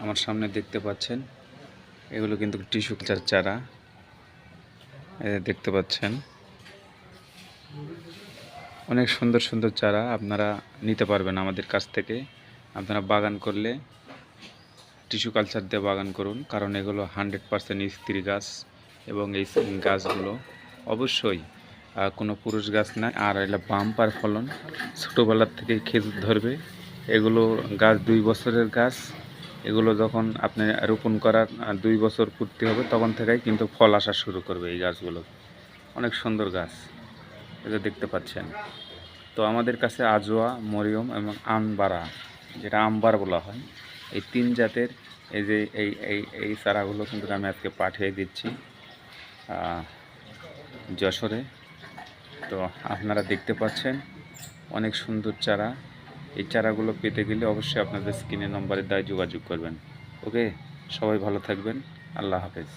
আমার সামনে দেখতে পাচ্ছেন এগুলো কিন্তু টিস্যু কালচার চারা দেখতে পাচ্ছেন। অনেক সুন্দর সুন্দর চারা আপনারা নিতে পারবেন আমাদের কাছ থেকে। আপনারা বাগান করলে টিস্যু কালচার দিয়ে বাগান করুন, কারণ এগুলো 100% স্ত্রী গাছ এবং এই গাছগুলো অবশ্যই কোনো পুরুষ গাছ না। আর এগুলো বাম্পার ফলন, ছোটোবেলার থেকে খেজুর ধরবে। এগুলো গাছ 2 বছরের গাছ। এগুলো যখন আপনি রোপণ করার 2 বছর পূর্তি হবে তখন থেকেই কিন্তু ফল আসা শুরু করবে। এই গাছগুলো অনেক সুন্দর গাছ, এটা দেখতে পাচ্ছেন। তো আমাদের কাছে আজোয়া, মরিয়ম এবং আমবারা, যেটা আমবার বলা হয়, এই 3 জাতের এই যে এই চারাগুলো কিন্তু আমি আজকে পাঠিয়ে দিচ্ছি যশোরে। তো আপনারা দেখতে পাচ্ছেন অনেক সুন্দর চারা। এই চারাগুলো পেতে গেলে অবশ্যই আপনাদের স্ক্রিনের নম্বরের দ্বারা যোগাযোগ করবেন। ওকে, সবাই ভালো থাকবেন। আল্লাহ হাফেজ।